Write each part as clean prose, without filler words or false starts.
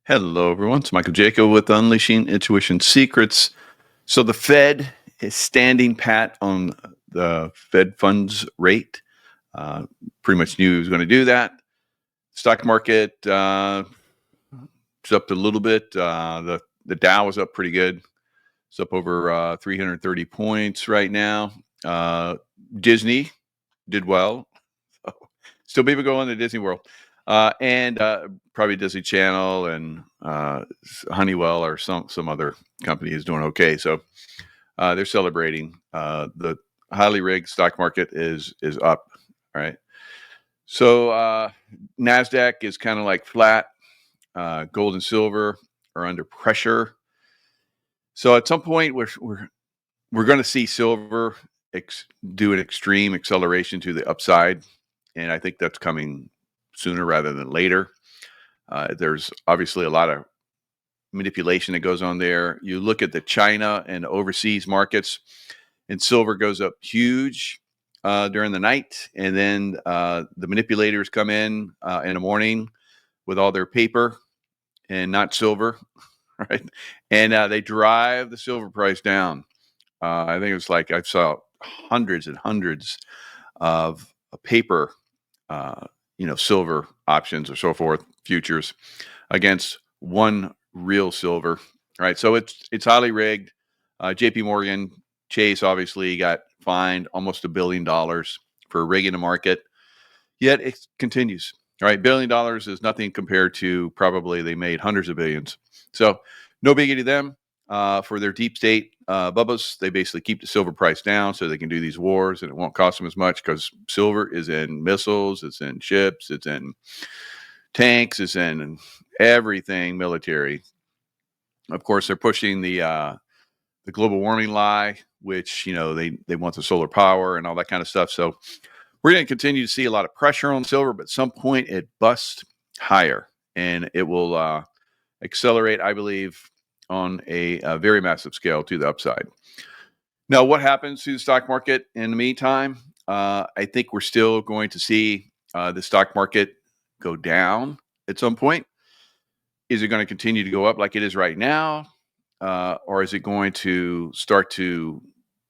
Hello, everyone. It's Michael Jaco with Unleashing Intuition Secrets. So the Fed is standing pat on the Fed funds rate. Uh, Pretty much knew he was going to do that. Stock market is up a little bit. The Dow was up pretty good. It's up over 330 points right now. Disney did well. Still people going to Disney World. And probably Disney Channel and Honeywell or some other company is doing okay. So they're celebrating. The highly rigged stock market is up. All right. So Nasdaq is kind of like flat. Gold and silver are under pressure. So at some point we're going to see silver do an extreme acceleration to the upside, and I think that's coming sooner rather than later. There's obviously a lot of manipulation that goes on there. You look at the China and overseas markets, and silver goes up huge during the night, and then the manipulators come in the morning with all their paper and not silver, right? And they drive the silver price down. I think it was like I saw hundreds and hundreds of paper, silver options or so forth, futures against one real silver. Right. So it's highly rigged. JP Morgan Chase obviously got fined almost $1 billion for rigging the market. Yet it continues. All right. $1 billion is nothing compared to probably they made hundreds of billions. So no biggie to them. For their deep state bubbas, they basically keep the silver price down so they can do these wars and it won't cost them as much because silver is in missiles, it's in ships, it's in tanks, it's in everything military. Of course, they're pushing the global warming lie, which they want the solar power and all that kind of stuff. So we're going to continue to see a lot of pressure on silver, but at some point it busts higher and it will accelerate, I believe, on a very massive scale to the upside. Now, what happens to the stock market in the meantime? I think we're still going to see the stock market go down at some point. Is it going to continue to go up like it is right now? Or is it going to start to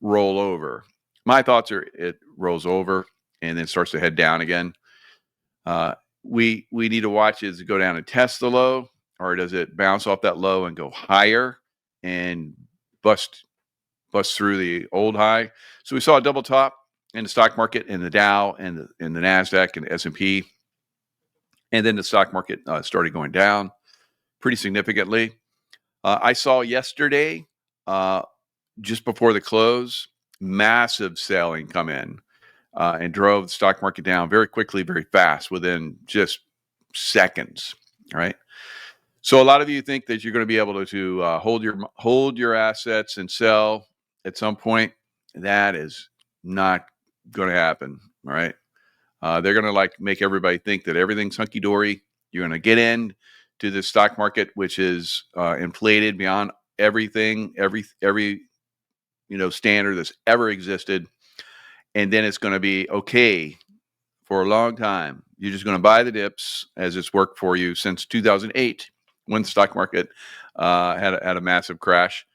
roll over? My thoughts are it rolls over and then starts to head down again. We need to watch is it go down and test the low, or does it bounce off that low and go higher and bust through the old high? So we saw a double top in the stock market, in the Dow, and the Nasdaq and the S&P, and then the stock market started going down pretty significantly. I saw yesterday, just before the close, massive selling come in and drove the stock market down very quickly, very fast, within just seconds. Right. So a lot of you think that you're going to be able to hold your assets and sell at some point. That is not going to happen. All right. They're going to make everybody think that everything's hunky dory. You're going to get in to the stock market, which is inflated beyond everything, every standard that's ever existed, and then it's going to be okay for a long time. You're just going to buy the dips as it's worked for you since 2008, when the stock market had a massive crash,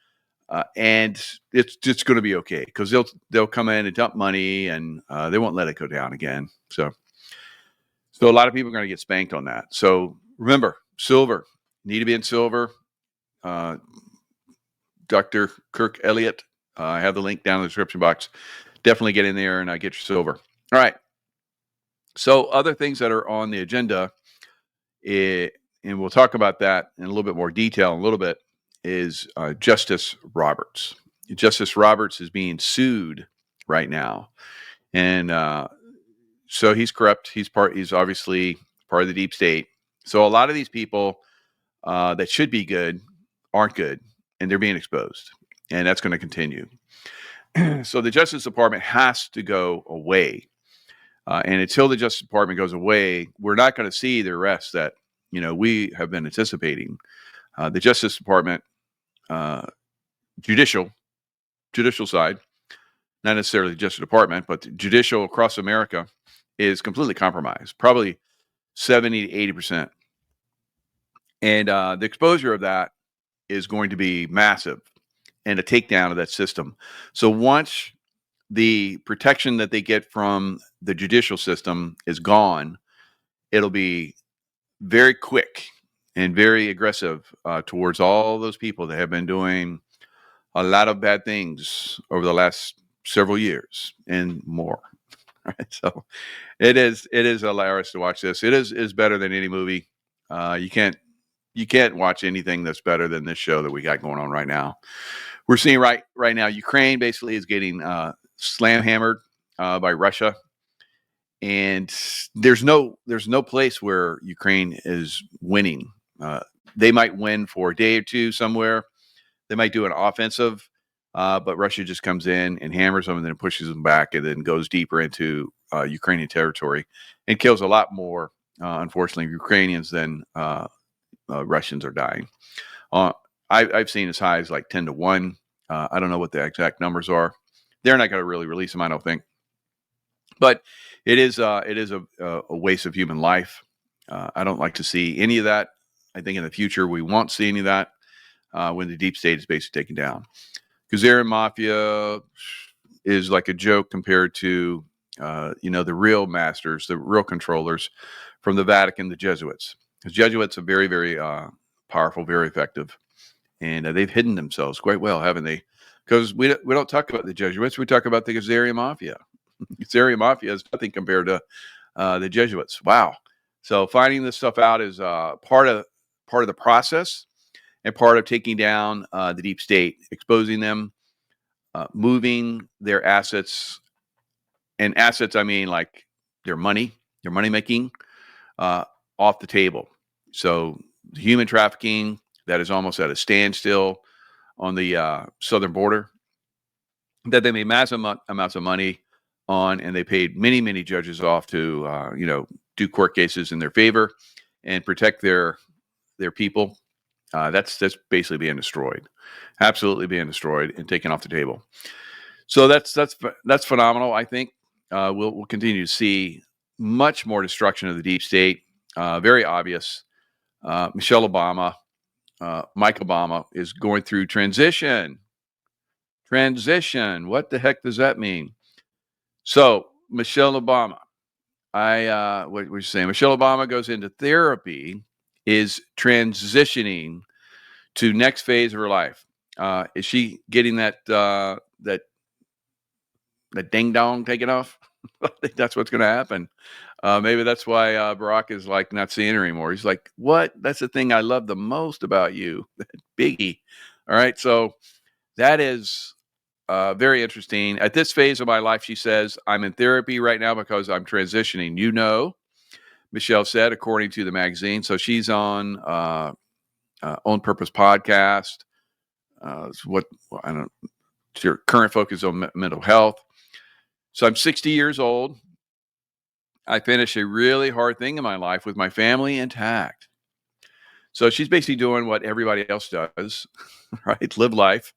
and it's just going to be okay because they'll come in and dump money and they won't let it go down again. So a lot of people are going to get spanked on that. So remember, silver, need to be in silver. Dr. Kirk Elliott, I have the link down in the description box. Definitely get in there and get your silver. All right. So other things that are on the agenda, and we'll talk about that in a little bit more detail in a little bit, is Justice Roberts. Justice Roberts is being sued right now. And so he's corrupt. He's obviously part of the deep state. So a lot of these people that should be good aren't good, and they're being exposed. And that's going to continue. So the Justice Department has to go away. And until the Justice Department goes away, we're not going to see the arrests that we have been anticipating. The Justice Department, judicial side, not necessarily the Justice Department, but judicial across America is completely compromised, probably 70 to 80%. And the exposure of that is going to be massive, and a takedown of that system. So once the protection that they get from the judicial system is gone, it'll be very quick and very aggressive towards all those people that have been doing a lot of bad things over the last several years and more. Right? So it is hilarious to watch this. It is better than any movie. You can't watch anything that's better than this show that we got going on right now. We're seeing right now Ukraine basically is getting slam hammered by Russia, and there's no place where Ukraine is winning. They might win for a day or two somewhere. They might do an offensive, but Russia just comes in and hammers them and then pushes them back and then goes deeper into Ukrainian territory and kills a lot more, unfortunately, Ukrainians than Russians are dying. I've seen as high as like 10-1. I don't know what the exact numbers are. They're not going to really release them, I don't think. But it is a waste of human life. I don't like to see any of that. I think in the future we won't see any of that when the deep state is basically taken down. Kazarian Mafia is like a joke compared to the real masters, the real controllers from the Vatican, the Jesuits. The Jesuits are very, very powerful, very effective, and they've hidden themselves quite well, haven't they? Because we don't talk about the Jesuits, we talk about the Kazarian Mafia. Kazarian Mafia is nothing compared to the Jesuits. Wow! So finding this stuff out is part of the process and part of taking down the deep state, exposing them, moving their assets, and assets I mean like their money making off the table. So human trafficking that is almost at a standstill on the southern border, that they made massive amounts of money on, and they paid many judges off to do court cases in their favor and protect their people. That's basically being destroyed, absolutely being destroyed and taken off the table. So that's phenomenal. I think we'll continue to see much more destruction of the deep state. Very obvious. Michelle Obama, Mike Obama is going through transition. What the heck does that mean? So Michelle Obama, what were you saying? Michelle Obama goes into therapy, is transitioning to next phase of her life. Is she getting that ding dong taken off? I think that's what's going to happen. Maybe that's why Barack is like not seeing her anymore. He's like, what? That's the thing I love the most about you, Biggie. All right. So that is very interesting. At this phase of my life, she says, I'm in therapy right now because I'm transitioning. Michelle said, according to the magazine. So she's on Own Purpose podcast. Your current focus on mental health. So I'm 60 years old. I finished a really hard thing in my life with my family intact. So she's basically doing what everybody else does, right? Live life.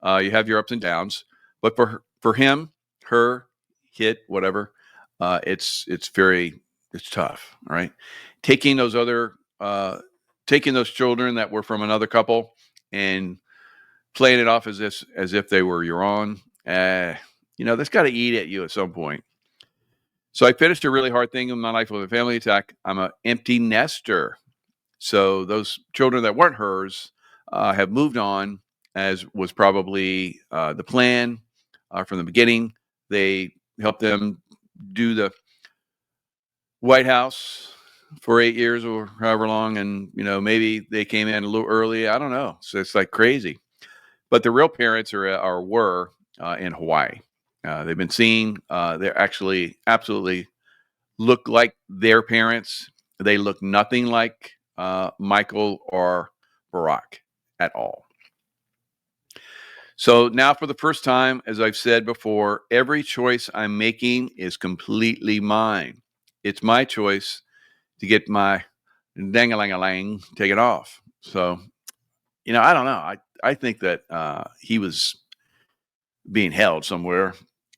You have your ups and downs, but for him, her, hit, whatever, it's tough, right? Taking those children that were from another couple and playing it off as if they were your own. That's got to eat at you at some point. So I finished a really hard thing in my life with a family attack. I'm an empty nester. So those children that weren't hers have moved on, as was probably the plan from the beginning. They helped them do the White House for 8 years or however long. And, maybe they came in a little early. I don't know. So it's like crazy. But the real parents were in Hawaii. They've been seen. They're actually absolutely look like their parents. They look nothing like Michael or Barack at all. So now for the first time, as I've said before, every choice I'm making is completely mine. It's my choice to get my dang-a-lang-a-lang taken off. So, I don't know. I think that he was being held somewhere,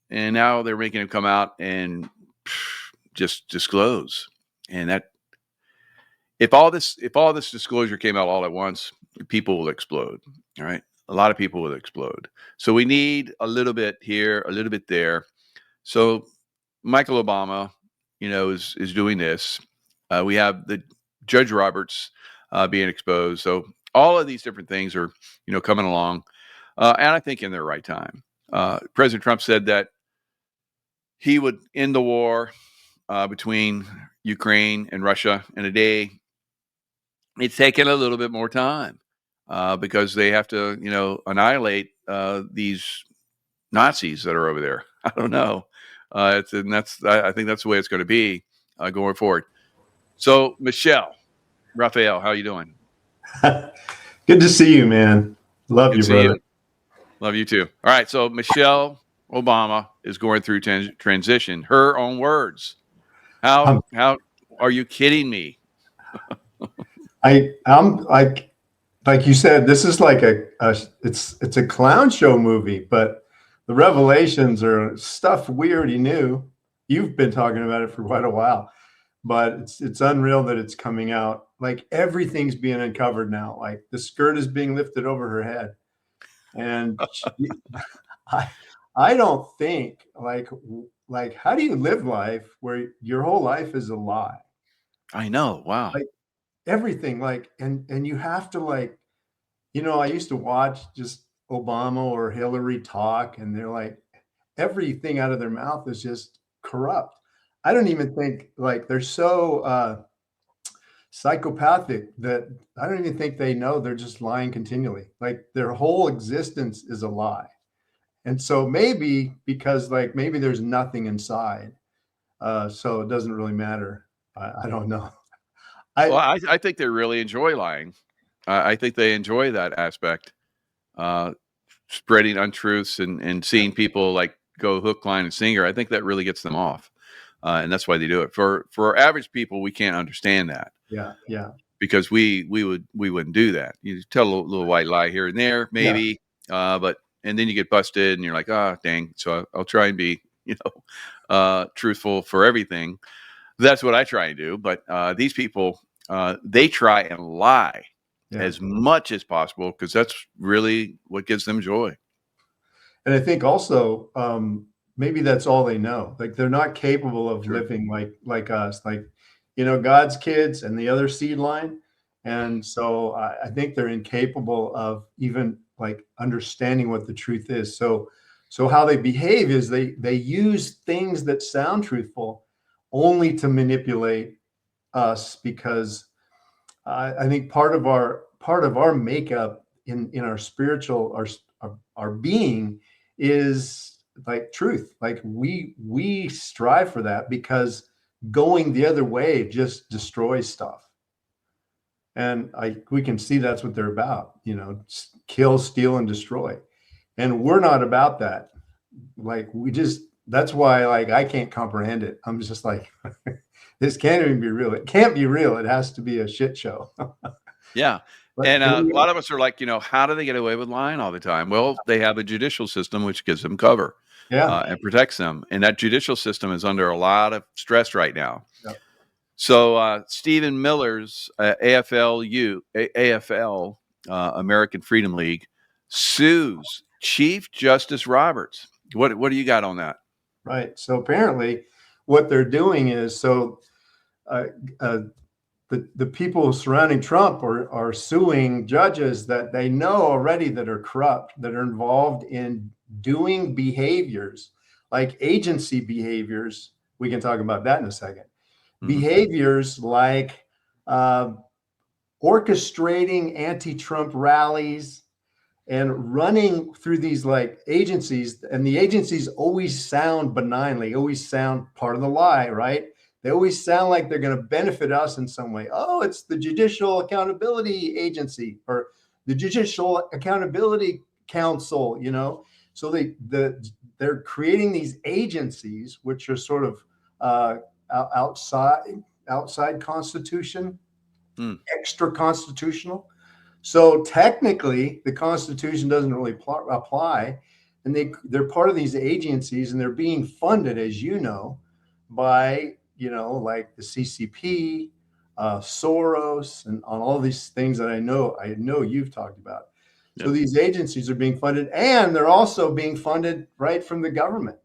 and now they're making him come out and just disclose. And that, if all this disclosure came out all at once, people will explode. All right. A lot of people will explode. So we need a little bit here, a little bit there. So Michael Obama, is doing this. We have the Judge Roberts being exposed. So all of these different things are, coming along, and I think in their right time. President Trump said that he would end the war between Ukraine and Russia in a day. It's taken a little bit more time because they have to, annihilate these Nazis that are over there. I don't know. I think that's the way it's going to be going forward. So, Raphael, how you doing? Good to see you, man. Love Good you, to see brother. you. Love you too. All right. So, Michelle Obama is going through transition. Her own words. I'm, How are you kidding me? I'm like you said, this is like it's a clown show movie, but the revelations are stuff we already knew. You've been talking about it for quite a while, but it's unreal that it's coming out. Like everything's being uncovered now. Like the skirt is being lifted over her head, and I I don't think like how do you live life where your whole life is a lie? I know. Wow. Like everything, like and you have to like, I used to watch just Obama or Hillary talk, and they're like everything out of their mouth is just corrupt. I don't even think like they're so psychopathic that I don't even think they know they're just lying continually. Like their whole existence is a lie. And so maybe because like maybe there's nothing inside, so it doesn't really matter. I don't know. Well, I I think they really enjoy lying. I think they enjoy that aspect, uh, spreading untruths and seeing people like go hook, line, and sinker. I think that really gets them off, and that's why they do it. For average people, we can't understand that yeah, because we wouldn't do that. You tell a little white lie here and there, yeah. maybe, but and then you get busted, and you're like, ah, dang. So I'll try and be, truthful for everything. That's what I try and do. But these people, they try and lie Yeah. as much as possible because that's really what gives them joy. And I think also maybe that's all they know. Like they're not capable of Sure. living like us, like God's kids and the other seed line. And so I think they're incapable of even like understanding what the truth is. So how they behave is they use things that sound truthful only to manipulate us because I think part of our makeup in our spiritual our being is like truth. Like we strive for that because going the other way just destroys stuff. And we can see that's what they're about, kill, steal, and destroy. And we're not about that. Like that's why like I can't comprehend it. I'm just like, this can't even be real. It can't be real. It has to be a shit show. Yeah. But And here a we lot are. of us are like, how do they get away with lying all the time? Well, they have a judicial system which gives them cover Yeah. and protects them. And that judicial system is under a lot of stress right now. Yeah. So Stephen Miller's AFL, American Freedom League, sues Chief Justice Roberts. What do you got on that? Right. So apparently, what they're doing is uh, uh, the people surrounding Trump are suing judges that they know already that are corrupt, that are involved in doing behaviors like agency behaviors. We can talk about that in a second. Mm-hmm. Behaviors like uh, orchestrating anti-Trump rallies and running through these like agencies, and the agencies always sound benignly, always sound part of the lie, right? They always sound like they're going to benefit us in some way. Oh, it's the Judicial Accountability Agency or the Judicial Accountability Council, So they're creating these agencies which are sort of outside Constitution, extra constitutional. So technically, the Constitution doesn't really apply, and they're part of these agencies, and they're being funded, as you know, by like the CCP, Soros, and on all these things that I know you've talked about. So Yep. these agencies are being funded, and they're also being funded right from the government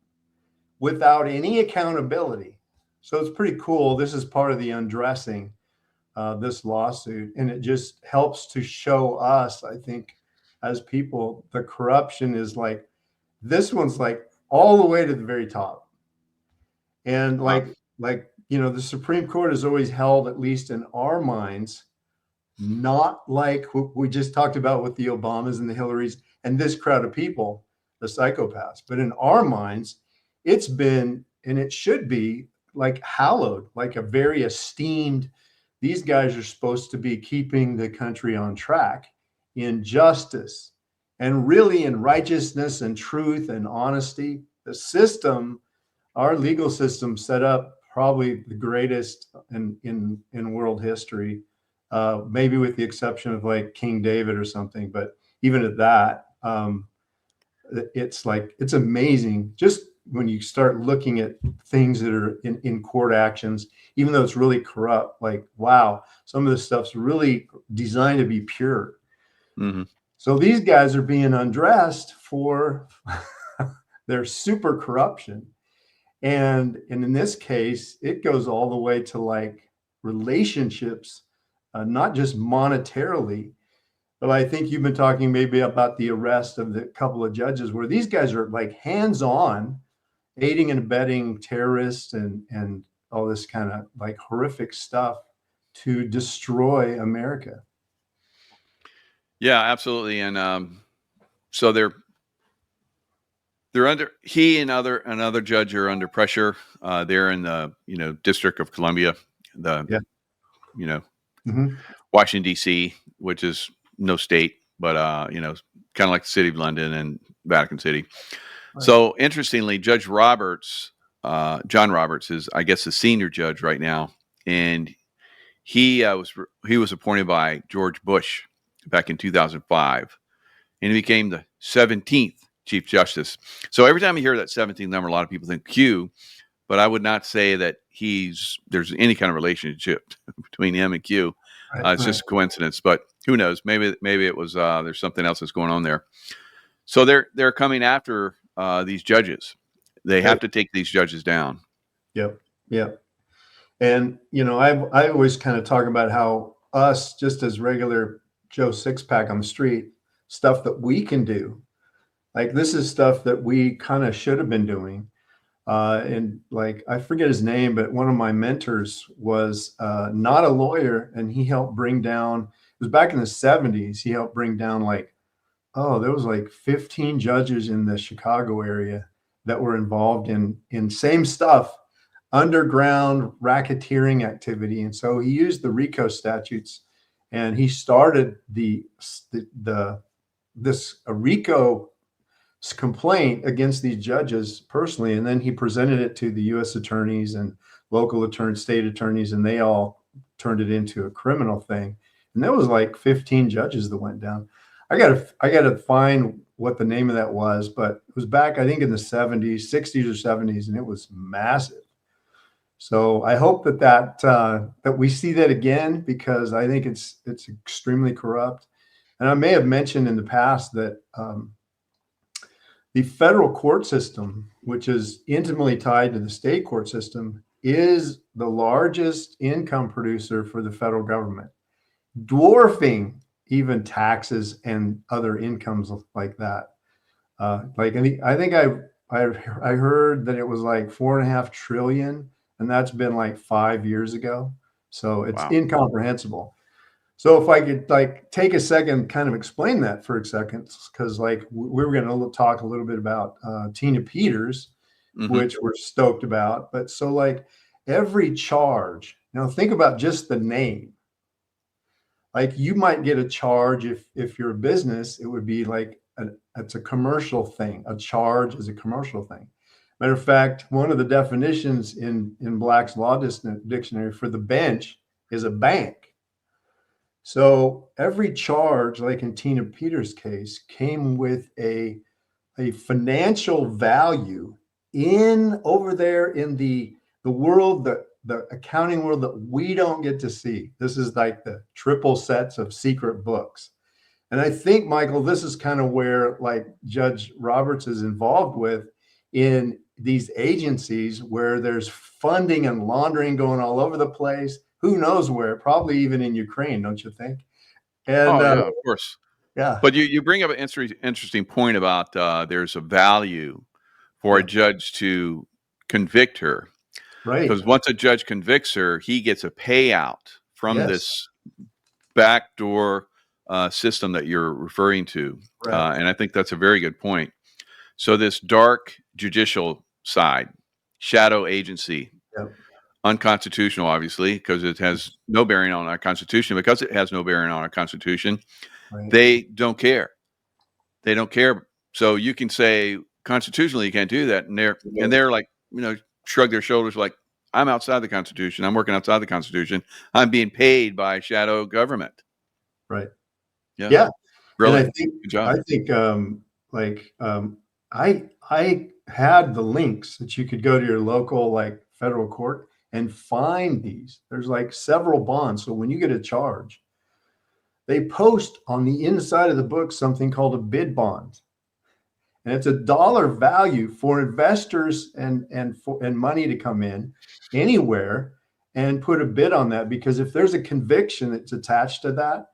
without any accountability. So it's pretty cool. This is part of the undressing, this lawsuit, and it just helps to show us, I think, as people, the corruption is like, this one's like all the way to the very top. And Wow. the Supreme Court has always held, at least in our minds, not like what we just talked about with the Obamas and the Hillarys and this crowd of people, the psychopaths. But in our minds, it's been, and it should be, like hallowed, like a very esteemed. These guys are supposed to be keeping the country on track in justice and really in righteousness and truth and honesty. The system, our legal system, set up probably the greatest in world history, maybe with the exception of like King David or something. But even at that, it's amazing just when you start looking at things that are in court actions, even though it's really corrupt. Like, wow, some of this stuff's really designed to be pure. Mm-hmm. So these guys are being undressed for their super corruption. And in this case, it goes all the way to like relationships, not just monetarily, but I think you've been talking maybe about the arrest of the couple of judges where these guys are like hands-on aiding and abetting terrorists and all this kind of like horrific stuff to destroy America. Yeah, absolutely. And so they're under, he and another judge are under pressure. They're in the District of Columbia, Mm-hmm. Washington D.C., which is no state, but kind of like the city of London and Vatican City. Right. So interestingly, Judge Roberts, John Roberts, is, I guess, the senior judge right now, and he was appointed by George Bush back in 2005, and he became the 17th Chief Justice. So every time you hear that 17th number, a lot of people think Q, but I would not say that there's any kind of relationship between him and Q. It's just a coincidence, but who knows? Maybe it was there's something else that's going on there. So they're coming after these judges. They have to take these judges down. Yep. And I always kind of talk about how us, just as regular Joe Six-Pack on the street, stuff that we can do. Like, this is stuff that we kind of should have been doing. And like, I forget his name, but one of my mentors was not a lawyer, and he helped bring down, it was back in the 70s, he helped bring down there was like 15 judges in the Chicago area that were involved in same stuff, underground racketeering activity. And so he used the RICO statutes, and he started this RICO complaint against these judges personally, and then he presented it to the U.S. attorneys and local attorneys, state attorneys, and they all turned it into a criminal thing. And there was like 15 judges that went down. I gotta find what the name of that was, but it was back, I think, in the 70s, 60s or 70s, and it was massive. So I hope that we see that again, because I think it's extremely corrupt. And I may have mentioned in the past that the federal court system, which is intimately tied to the state court system, is the largest income producer for the federal government, dwarfing even taxes and other incomes like that. I think I heard that it was like 4.5 trillion, and that's been like 5 years ago. So it's incomprehensible. So if I could take a second, kind of explain that for a second, because we were going to talk a little bit about Tina Peters, mm-hmm. which we're stoked about. But so every charge, now think about just the name. You might get a charge if you're a business, it would be it's a commercial thing. A charge is a commercial thing. Matter of fact, one of the definitions in Black's Law Dictionary for the bench is a bank. So every charge, like in Tina Peters' case, came with a financial value over there in the world the accounting world that we don't get to see. This is like the triple sets of secret books. And I think, Michael, this is kind of where like Judge Roberts is involved with in these agencies where there's funding and laundering going all over the place. Who knows where? Probably even in Ukraine, don't you think? And Oh yeah, of course. yeah, But you bring up an interesting point about there's a value for a yeah, judge to convict her, right. because once a judge convicts her, he gets a payout from Yes, this backdoor system that you're referring to, correct. and I think that's a very good point. So this dark judicial side, shadow agency, Yep, unconstitutional, obviously, because it has no bearing on our Constitution. Because it has no bearing on our Constitution, right. they don't care. They don't care. So you can say constitutionally you can't do that, and they're like, shrug their shoulders like, I'm outside the Constitution. I'm working outside the Constitution. I'm being paid by shadow government. Right. Yeah, Yeah. And brilliant. Good job. like I had the links that you could go to your local like federal court and find these. There's like several bonds. So when you get a charge, they post on the inside of the book something called a bid bond. And it's a dollar value for investors and money to come in anywhere and put a bid on that, because if there's a conviction that's attached to that,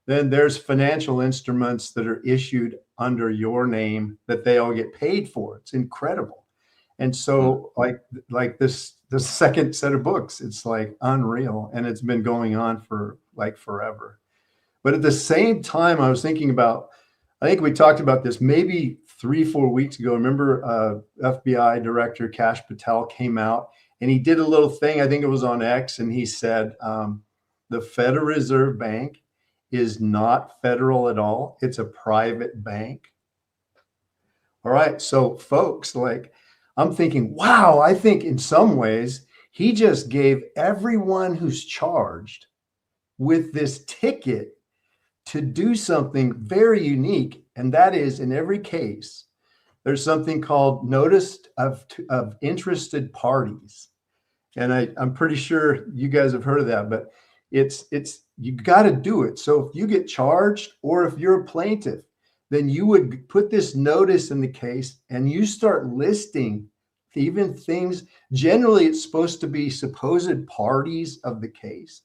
then there's financial instruments that are issued under your name that they all get paid for. It's incredible. And so like this the second set of books, it's like unreal, and it's been going on for like forever. But at the same time, I was thinking about, I think we talked about this maybe 3-4 weeks ago. Remember, FBI Director Kash Patel came out and he did a little thing. I think it was on X, and he said the Federal Reserve Bank is not federal at all. It's a private bank. All right. So, folks, like, I'm thinking, wow, I think in some ways he just gave everyone who's charged with this ticket to do something very unique. And that is, in every case, there's something called notice of interested parties. And I'm pretty sure you guys have heard of that, but it's you got to do it. So if you get charged, or if you're a plaintiff, then you would put this notice in the case and you start listing even things. Generally, it's supposed to be supposed parties of the case.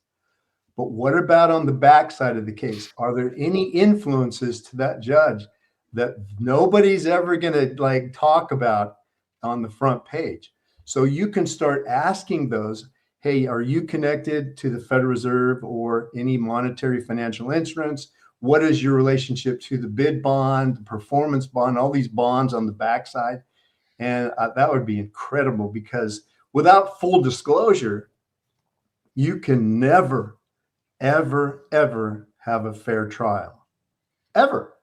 But what about on the backside of the case? Are there any influences to that judge that nobody's ever going to like talk about on the front page? So you can start asking those, hey, are you connected to the Federal Reserve or any monetary financial instruments? What is your relationship to the bid bond, the performance bond, all these bonds on the backside? And that would be incredible, because without full disclosure, you can never, ever, ever have a fair trial, ever.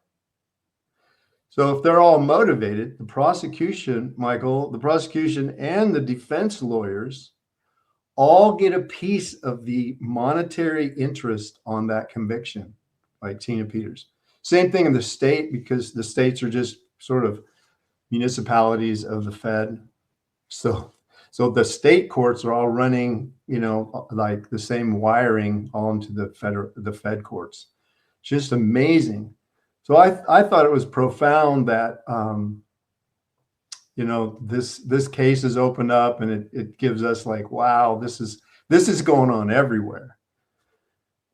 So if they're all motivated, the prosecution, Michael, the prosecution and the defense lawyers all get a piece of the monetary interest on that conviction, like Tina Peters. Same thing in the state, because the states are just sort of municipalities of the Fed. So the state courts are all running, like the same wiring all into the Fed courts. Just amazing. So I thought it was profound that this case is opened up, and it gives us like, wow, this is going on everywhere.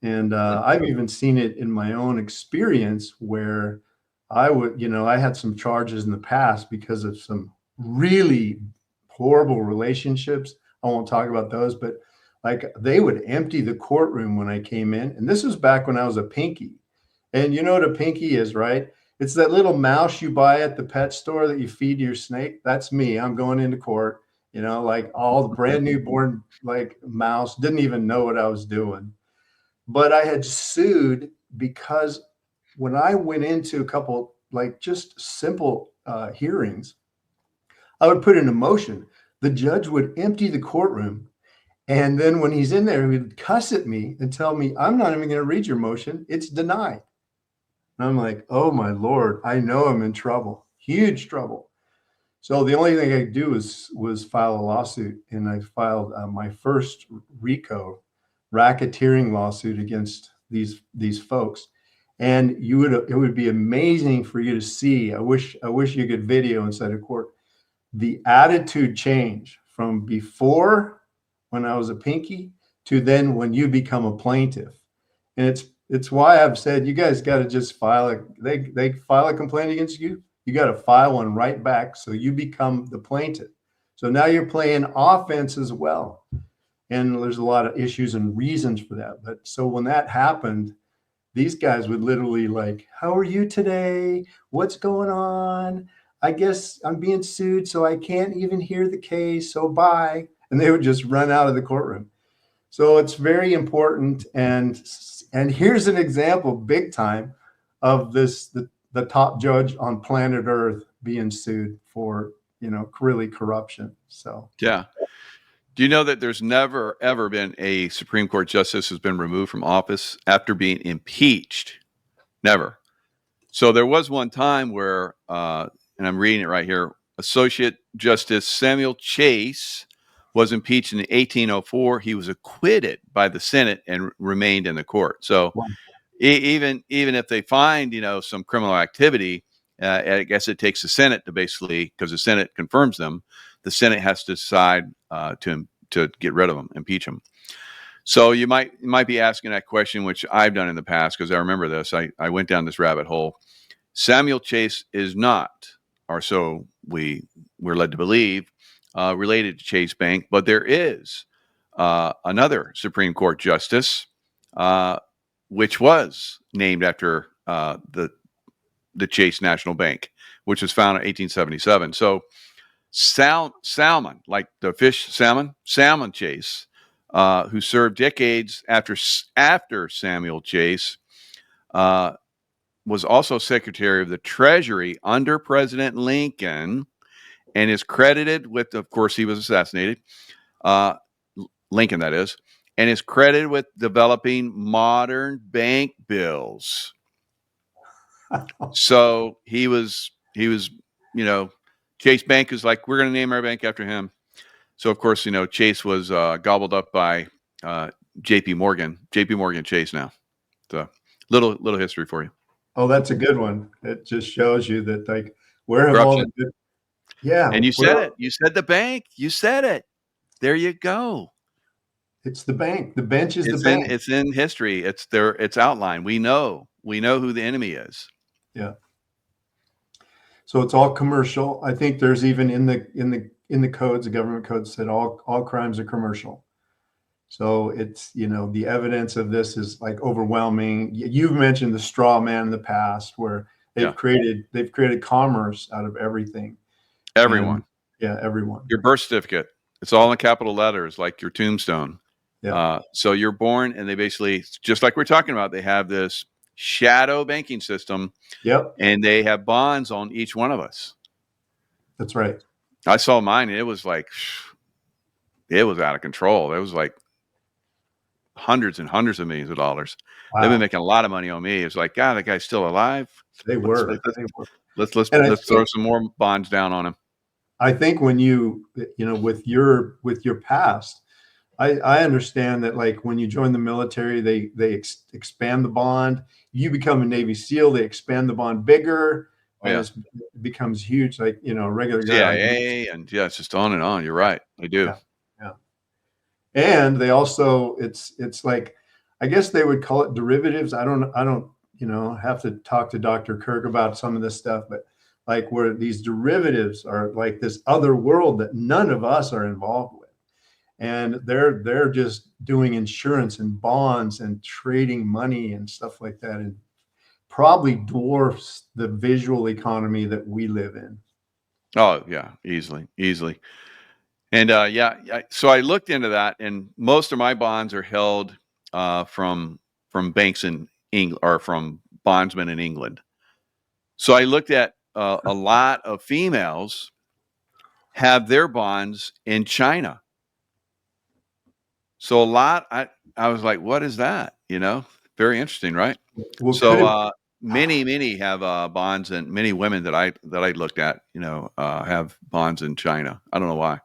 And I've even seen it in my own experience where I had some charges in the past because of some really horrible relationships. I won't talk about those, but like they would empty the courtroom when I came in. And this was back when I was a pinky. And you know what a pinky is, right? It's that little mouse you buy at the pet store that you feed your snake. That's me. I'm going into court, like all the brand new born like mouse, didn't even know what I was doing. But I had sued because when I went into a couple like just simple hearings, I would put in a motion. The judge would empty the courtroom. And then when he's in there, he would cuss at me and tell me, I'm not even going to read your motion. It's denied. And I'm like, oh, my Lord, I know I'm in trouble, huge trouble. So the only thing I could do was file a lawsuit, and I filed my first RICO racketeering lawsuit against these folks. And it would be amazing for you to see. I wish you could video inside of court the attitude change from before when I was a pinky to then when you become a plaintiff. And it's why I've said you guys got to just file they file a complaint against you. You got to file one right back so you become the plaintiff. So now you're playing offense as well. And there's a lot of issues and reasons for that. But so when that happened, these guys would literally like, how are you today? What's going on? I guess I'm being sued, so I can't even hear the case. So bye. And they would just run out of the courtroom. So it's very important. And here's an example, big time, of this the top judge on planet Earth being sued for, really corruption. So Yeah. Do you know that there's never, ever been a Supreme Court justice who's been removed from office after being impeached? Never. So there was one time where, and I'm reading it right here, Associate Justice Samuel Chase was impeached in 1804. He was acquitted by the Senate and remained in the court. So even if they find, some criminal activity, I guess it takes the Senate to basically, because the Senate confirms them, the Senate has to decide to get rid of them, impeach them. So you might be asking that question, which I've done in the past, because I remember this. I went down this rabbit hole. Samuel Chase is not, or so we're led to believe, related to Chase Bank, but there is another Supreme Court justice, which was named after the Chase National Bank, which was founded in 1877. So salmon, like the fish salmon Chase, who served decades after Samuel Chase, was also Secretary of the Treasury under President Lincoln, and is credited with, of course, he was assassinated, Lincoln, that is, and is credited with developing modern bank bills. So he was, Chase Bank is like, we're going to name our bank after him. So of course, Chase was gobbled up by J.P. Morgan Chase now. So little history for you. Oh, that's a good one. It just shows you that, like, where have all the good, yeah. And you said it. You said the bank. You said it. There you go. It's the bank. The bench is the bank. It's in history. It's there. It's outlined. We know who the enemy is. Yeah. So it's all commercial. I think there's even in the codes, the government codes said all crimes are commercial. So it's, the evidence of this is like overwhelming. You've mentioned the straw man in the past, where they've created commerce out of everything. Everyone. Everyone. Your birth certificate. It's all in capital letters, like your tombstone. Yeah. So you're born, and they basically, just like we're talking about, they have this shadow banking system. Yep. And they have bonds on each one of us. That's right. I saw mine. It was like, it was out of control. It was like hundreds and hundreds of millions of dollars. Wow. They've been making a lot of money on me. It's like, God, that guy's still alive. Let's throw some more bonds down on him. I think when with your past, I understand that, like, when you join the military, they expand the bond. You become a Navy SEAL, they expand the bond bigger. It becomes huge, like, regular CIA, and it's just on and on. You're right. They do. Yeah. And they also, it's like, I guess they would call it derivatives. I don't have to talk to Dr. Kirk about some of this stuff, but like, where these derivatives are like this other world that none of us are involved with. And they're just doing insurance and bonds and trading money and stuff like that, and probably dwarfs the visual economy that we live in. Oh yeah, easily. And so I looked into that, and most of my bonds are held from banks in England, or from bondsmen in England. So I looked at a lot of females have their bonds in China. So I was like, what is that? Very interesting, right? Well, so many have bonds, and many women that I looked at, have bonds in China. I don't know why.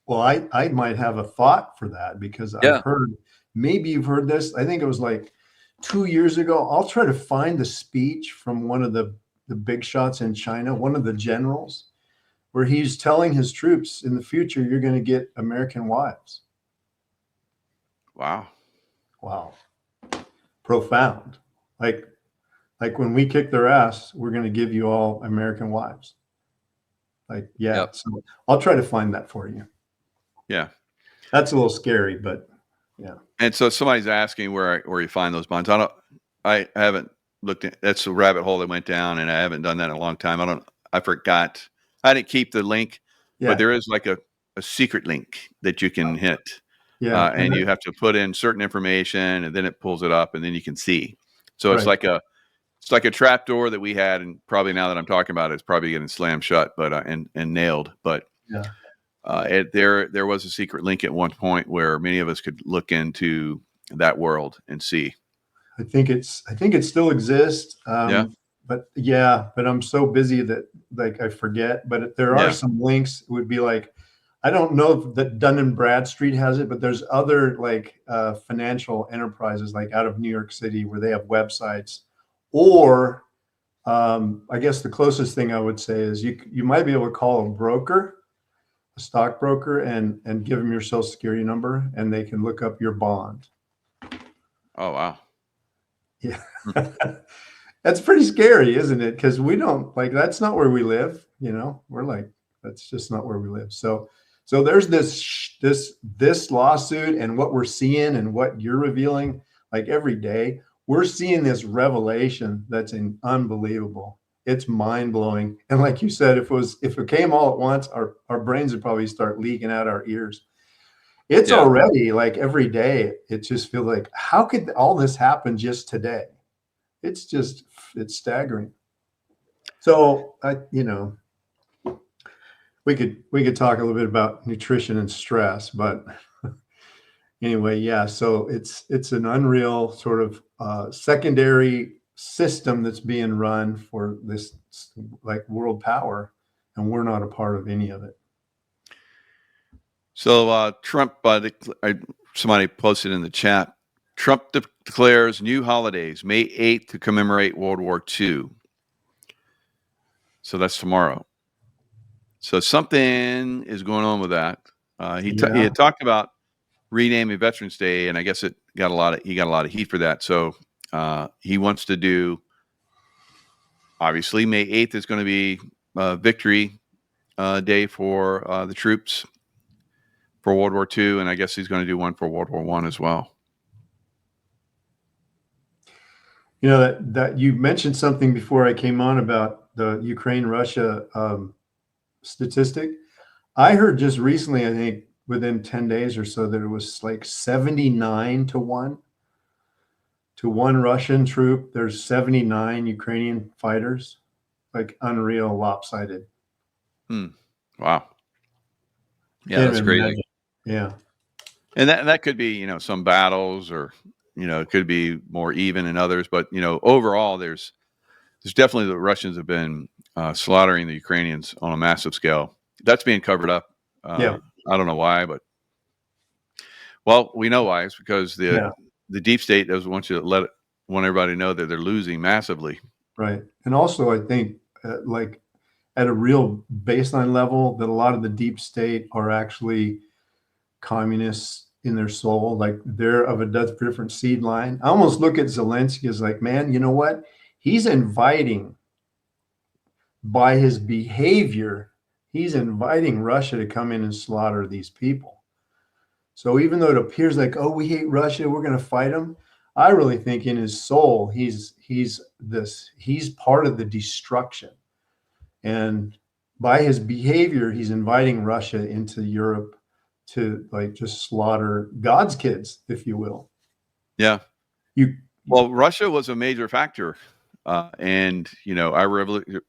Well, I might have a thought for that because I've Yeah. heard, maybe you've heard this. I think it was like 2 years ago. I'll try to find the speech from one of the big shots in China, one of the generals, where he's telling his troops, in the future, you're going to get American wives. Wow. Wow. Profound. Like when we kick their ass, we're going to give you all American wives. Like, yeah. Yep. So I'll try to find that for you. Yeah. That's a little scary, but yeah. And so somebody's asking where you find those bonds. I haven't looked at, that's a rabbit hole that went down, and I haven't done that in a long time. I forgot. I didn't keep the link, Yeah. but there is like a secret link that you can hit. Yeah. And you have to put in certain information, and then it pulls it up, and then you can see. So it's Right. like a trap door that we had, and probably now that I'm talking about it, it's probably getting slammed shut, but and nailed. But Yeah. there was a secret link at one point where many of us could look into that world and see. I think it still exists. Yeah. But I'm so busy that like I forget. But there are Yeah. some links. It would be like, I don't know if that Dun and Bradstreet has it, but there's other like financial enterprises like out of New York City where they have websites. Or I guess the closest thing I would say is you might be able to call a broker, a stockbroker, and give them your social security number, and they can look up your bond. Oh, wow. Yeah. That's pretty scary, isn't it? Because we don't like, that's not where we live. We're like, that's just not where we live. So there's this lawsuit, and what we're seeing and what you're revealing, like every day, we're seeing this revelation that's unbelievable. It's mind blowing. And like you said, if it came all at once, our brains would probably start leaking out our ears. It's already like every day. It just feels like, how could all this happen just today? It's staggering. So we could talk a little bit about nutrition and stress, but anyway, yeah. So it's an unreal sort of secondary system that's being run for this like world power, and we're not a part of any of it. So Trump, somebody posted in the chat, Trump declares new holidays, May 8th, to commemorate World War II. So that's tomorrow. So something is going on with that. He had talked about renaming Veterans Day, and I guess he got a lot of heat for that. So he wants to do, obviously, May 8th is going to be Victory Day for the troops for World War II, and I guess he's going to do one for World War I as well. That you mentioned something before I came on about the Ukraine-Russia statistic. I heard just recently, I think within 10 days or so, that it was like 79 to 1 to one Russian troop. There's 79 Ukrainian fighters. Like unreal, lopsided. Wow. Yeah, that's crazy. Imagine. Yeah. And that could be, some battles, or, it could be more even in others. But, overall, there's definitely, the Russians have been slaughtering the Ukrainians on a massive scale. That's being covered up. I don't know why, but, well, we know why. It's because the deep state doesn't want want everybody to know that they're losing massively. Right. And also, I think like at a real baseline level, that a lot of the deep state are actually communists in their soul. Like they're of a different seed line. I almost look at Zelensky as like, man, you know what? He's inviting, by his behavior, he's inviting Russia to come in and slaughter these people. So even though it appears like, oh, we hate Russia, we're going to fight them, I really think in his soul, he's part of the destruction. And by his behavior, he's inviting Russia into Europe to like just slaughter God's kids, if you will. Yeah. Well, Russia was a major factor. And, our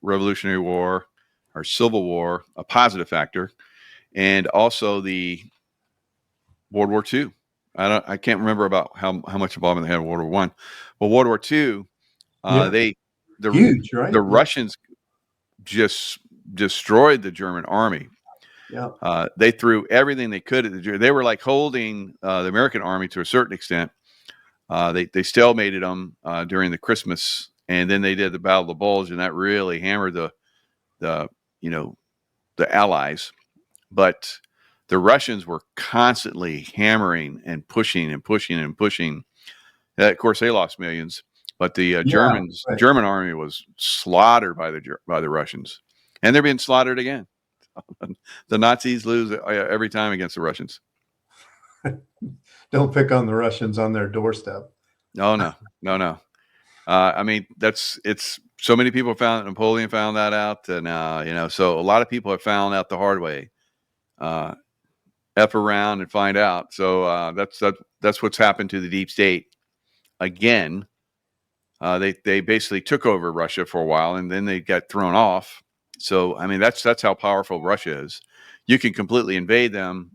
Revolutionary War, our Civil War, a positive factor, and also the World War II. I can't remember about how much involvement they had in World War I. Well, World War II, Huge, right? the Russians just destroyed the German army. Yeah. They threw everything they could at the German. They were like holding the American army to a certain extent. They stalemated them during the Christmas, and then they did the Battle of the Bulge, and that really hammered the the Allies. But the Russians were constantly hammering and pushing and pushing and pushing. Of course, they lost millions, but the Yeah, right. German army was slaughtered by the Russians, and they're being slaughtered again. The Nazis lose every time against the Russians. Don't pick on the Russians on their doorstep. No. I mean, it's so many people found it. Napoleon found that out, and so a lot of people have found out the hard way. F around and find out. So that's what's happened to the deep state. Again, they basically took over Russia for a while, and then they got thrown off. So I mean, that's how powerful Russia is. You can completely invade them,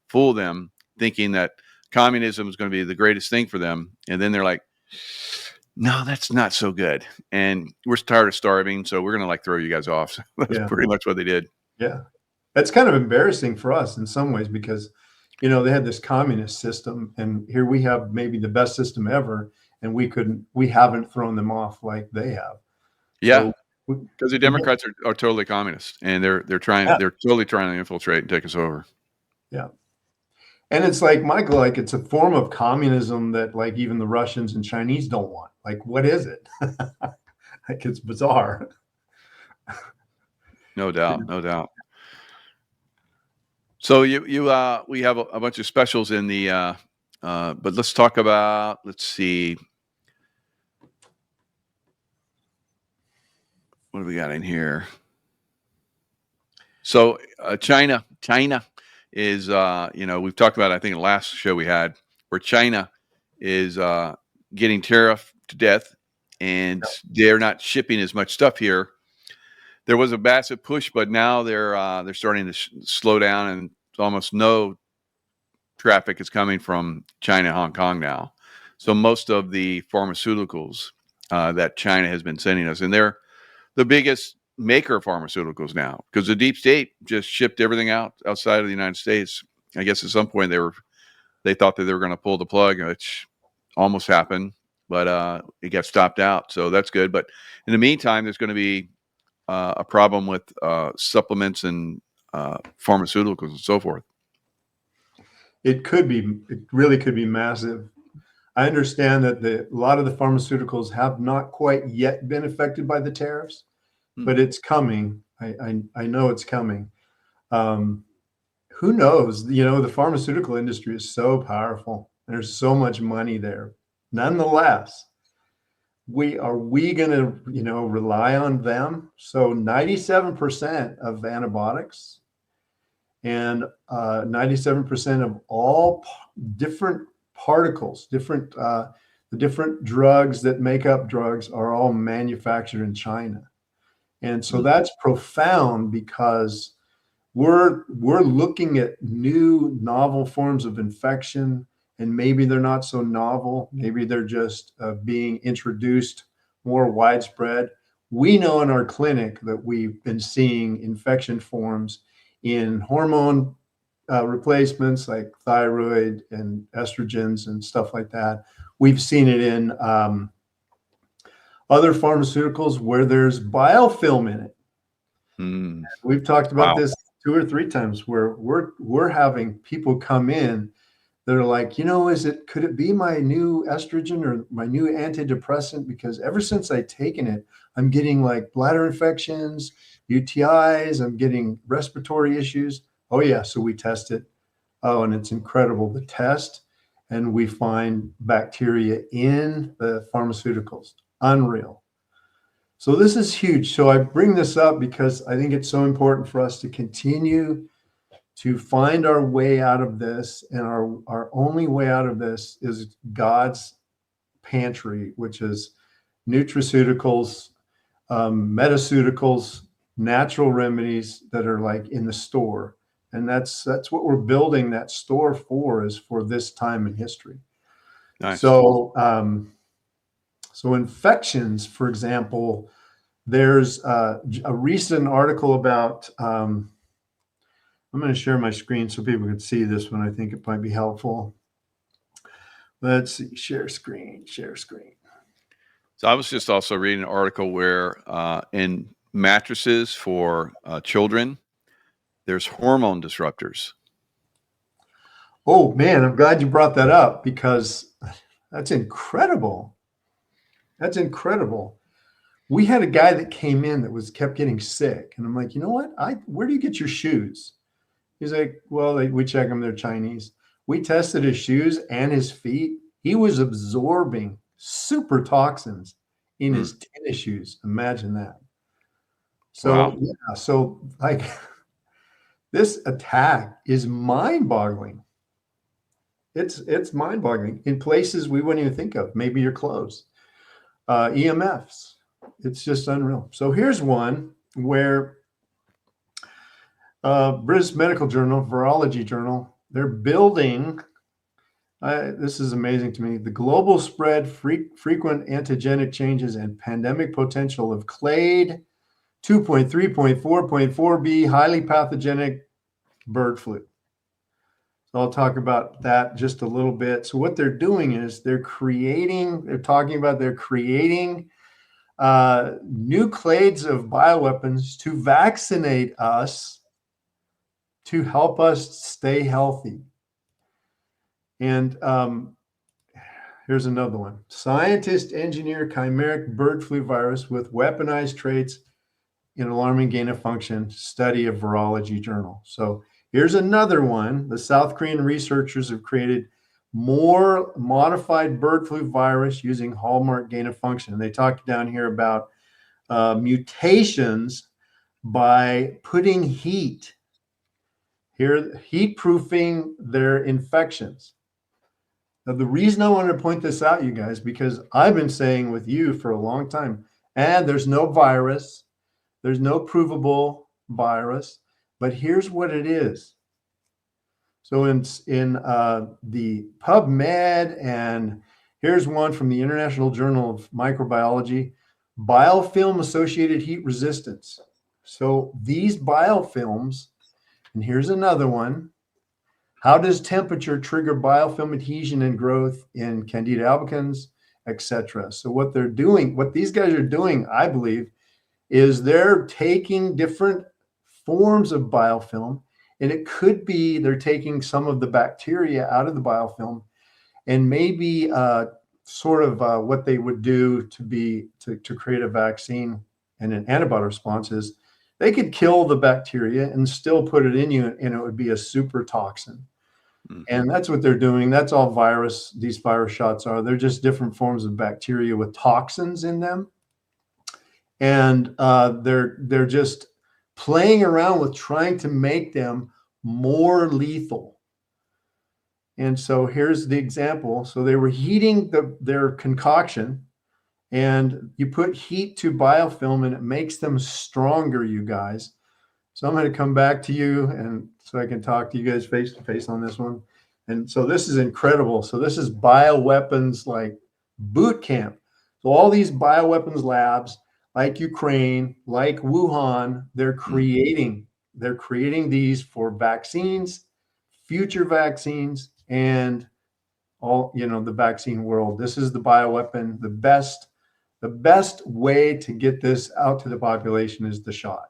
fool them, thinking that communism is going to be the greatest thing for them, and then they're like, no, that's not so good, and we're tired of starving, so we're going to like throw you guys off. So that's pretty much what they did. Yeah. That's kind of embarrassing for us in some ways because, they had this communist system, and here we have maybe the best system ever, and we haven't thrown them off like they have. Yeah, because the Democrats are totally communist, and they're totally trying to infiltrate and take us over. Yeah. And it's like, Michael, like it's a form of communism that like even the Russians and Chinese don't want. Like, what is it? Like, it's bizarre. No doubt. So we have a bunch of specials in the but let's talk about, let's see, what do we got in here? So China is we've talked about, I think, in the last show we had, where China is getting tariffed to death, and they're not shipping as much stuff here. There was a massive push, but now they're starting to slow down, and almost no traffic is coming from China, Hong Kong now. So most of the pharmaceuticals that China has been sending us, and they're the biggest maker of pharmaceuticals now, because the deep state just shipped everything outside of the United States. I guess at some point they thought that they were going to pull the plug, which almost happened, but it got stopped out. So that's good. But in the meantime, there's going to be a problem with supplements and pharmaceuticals and so forth. It really could be massive. I understand that a lot of the pharmaceuticals have not quite yet been affected by the tariffs, but it's coming. I know it's coming. Who knows? The pharmaceutical industry is so powerful. There's so much money there. Nonetheless, are we going to, rely on them? So 97% of antibiotics and 97% of all different particles, the different drugs that make up drugs are all manufactured in China. And so that's profound, because we're looking at new novel forms of infection, and maybe they're not so novel. Maybe they're just being introduced more widespread. We know in our clinic that we've been seeing infection forms in hormone replacements like thyroid and estrogens and stuff like that. We've seen it in other pharmaceuticals where there's biofilm in it. We've talked about this 2 or 3 times, where we're having people come in that are like, could it be my new estrogen or my new antidepressant? Because ever since I've taken it, I'm getting like bladder infections, UTIs, I'm getting respiratory issues. Oh yeah, so we test it. Oh, and it's incredible, the test, and we find bacteria in the pharmaceuticals. Unreal. So this is huge. So I bring this up because I think it's so important for us to continue to find our way out of this. And our only way out of this is God's pantry, which is nutraceuticals, metaceuticals, natural remedies that are like in the store. And that's what we're building that store for, is for this time in history. Nice. So So infections, for example, there's a recent article about, I'm going to share my screen so people can see this one. I think it might be helpful. Let's see, share screen. So I was just also reading an article where in mattresses for children, there's hormone disruptors. Oh man, I'm glad you brought that up because that's incredible. That's incredible. We had a guy that came in that kept getting sick, and I'm like, you know what? Where do you get your shoes? He's like, well, we check them; they're Chinese. We tested his shoes and his feet. He was absorbing super toxins in his tennis shoes. Imagine that. So Wow. yeah, so like this attack is mind-boggling. It's mind-boggling in places we wouldn't even think of. Maybe your clothes, EMFs. It's just unreal. So here's one where British Medical Journal, Virology Journal, they're building. This is amazing to me. The global spread, frequent antigenic changes, and pandemic potential of clade 2.3.4.4b, highly pathogenic bird flu. So I'll talk about that just a little bit. So what they're doing is they're creating new clades of bioweapons to vaccinate us to help us stay healthy. And here's another one. Scientists engineer chimeric bird flu virus with weaponized traits in alarming gain of function, study of Virology Journal. So here's another one. The South Korean researchers have created more modified bird flu virus using hallmark gain of function. And they talked down here about mutations by putting heat proofing their infections. Now, the reason I wanted to point this out, you guys, because I've been saying with you for a long time, and there's no virus, there's no provable virus, but here's what it is. So in the PubMed, and here's one from the International Journal of Microbiology, biofilm-associated heat resistance. So these biofilms, and here's another one. How does temperature trigger biofilm adhesion and growth in Candida albicans, etc.? So what these guys are doing, I believe, is they're taking different forms of biofilm, and it could be they're taking some of the bacteria out of the biofilm, and maybe what they would do to create a vaccine and an antibody response is they could kill the bacteria and still put it in you, and it would be a super toxin. Mm-hmm. And that's what they're doing. That's all these virus shots are. They're just different forms of bacteria with toxins in them. And they're just playing around with trying to make them more lethal. And so here's the example. So they were heating their concoction, and you put heat to biofilm and it makes them stronger, you guys. So I'm going to come back to you, and so I can talk to you guys face to face on this one. And so this is incredible. So this is bioweapons like boot camp. So all these bioweapons labs, like Ukraine, like Wuhan, they're creating these for vaccines, future vaccines, and all, the vaccine world. This is the bioweapon. The best way to get this out to the population is the shot.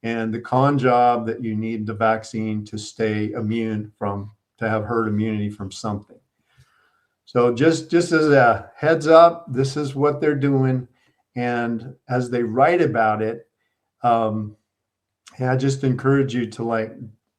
And the con job that you need the vaccine to stay immune to have herd immunity from something. So just as a heads up, this is what they're doing. And as they write about it, I just encourage you to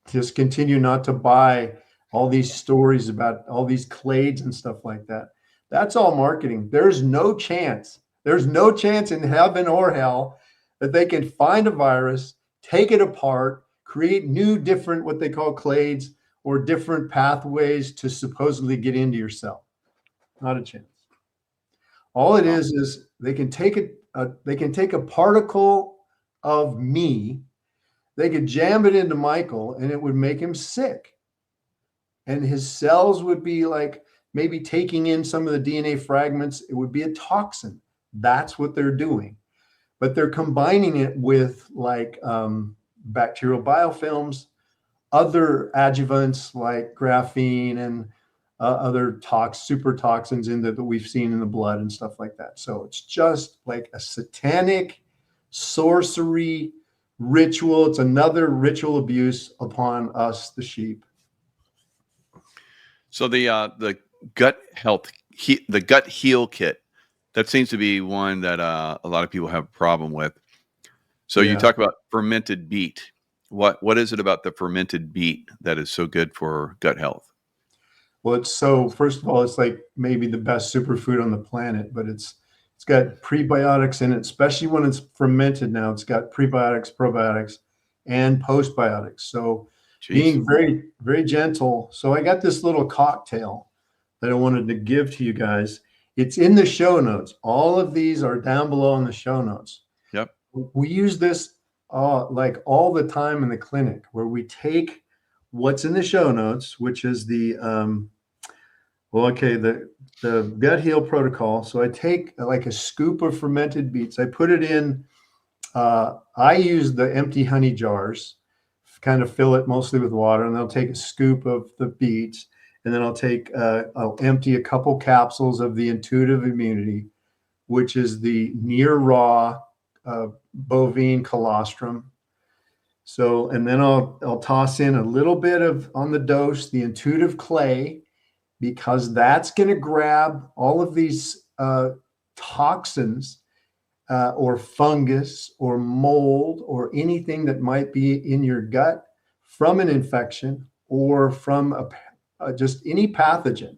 just continue not to buy all these stories about all these clades and stuff like that. That's all marketing. There's no chance in heaven or hell that they can find a virus, take it apart, create new different, what they call clades, or different pathways to supposedly get into your cell. Not a chance. All it is they can take a particle of me, they could jam it into Michael, and it would make him sick. And his cells would be like maybe taking in some of the DNA fragments, it would be a toxin. That's what they're doing. But they're combining it with like bacterial biofilms, other adjuvants like graphene and other super toxins that we've seen in the blood and stuff like that. So it's just like a satanic sorcery ritual. It's another ritual abuse upon us, the sheep. So the gut health, the gut heal kit, that seems to be one that a lot of people have a problem with. So you talk about fermented beet. What is it about the fermented beet that is so good for gut health? Well, first of all, it's like maybe the best superfood on the planet, but it's got prebiotics in it, especially when it's fermented now. It's got prebiotics, probiotics, and postbiotics. So being very, very gentle. So I got this little cocktail that I wanted to give to you guys. It's in the show notes. All of these are down below in the show notes. Yep. We use this like all the time in the clinic, where we take what's in the show notes, which is the the gut heal protocol. So I take like a scoop of fermented beets. I put it in. I use the empty honey jars, kind of fill it mostly with water, and then I'll take a scoop of the beets, and then I'll empty a couple capsules of the intuitive immunity, which is the near raw bovine colostrum. So, and then I'll toss in a little bit of, on the dose, the intuitive clay, because that's going to grab all of these toxins or fungus or mold or anything that might be in your gut from an infection or from just any pathogen,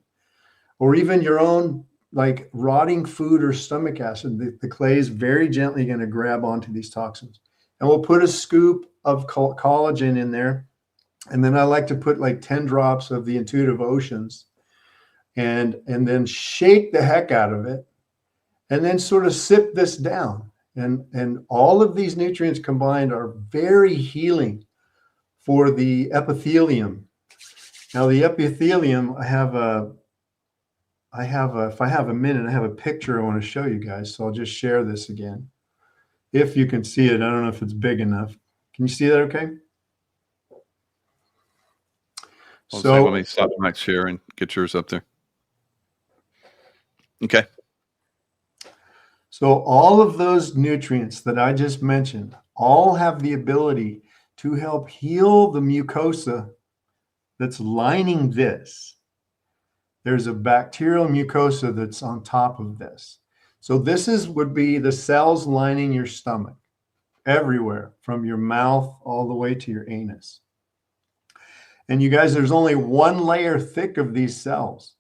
or even your own like rotting food or stomach acid. The clay is very gently going to grab onto these toxins. And we'll put a scoop of collagen in there. And then I like to put like 10 drops of the intuitive oceans, and then shake the heck out of it, and then sort of sip this down. And all of these nutrients combined are very healing for the epithelium. Now the epithelium, if I have a minute, I have a picture I want to show you guys. So I'll just share this again. If you can see it, I don't know if it's big enough. Can you see that okay? So let me stop my share and get yours up there. Okay. So all of those nutrients that I just mentioned all have the ability to help heal the mucosa that's lining this. There's a bacterial mucosa that's on top of this. So this would be the cells lining your stomach everywhere, from your mouth all the way to your anus. And you guys, there's only one layer thick of these cells.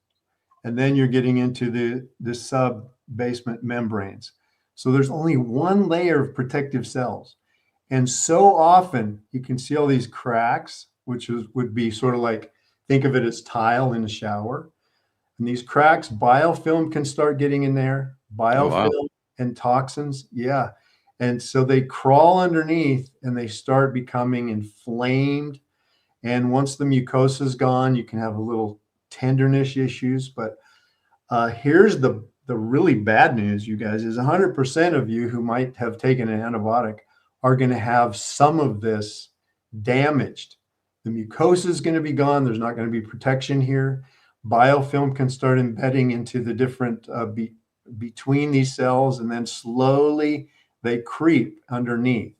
And then you're getting into the sub-basement membranes. So there's only one layer of protective cells. And so often you can see all these cracks, which would be sort of like, think of it as tile in a shower. And these cracks, biofilm can start getting in there, biofilm and toxins. Yeah. And so they crawl underneath and they start becoming inflamed. And once the mucosa is gone, you can have a little tenderness issues. But here's the really bad news, you guys, is 100% of you who might have taken an antibiotic are going to have some of this damaged. The mucosa is going to be gone. There's not going to be protection here. Biofilm can start embedding into the different between these cells, and then slowly they creep underneath.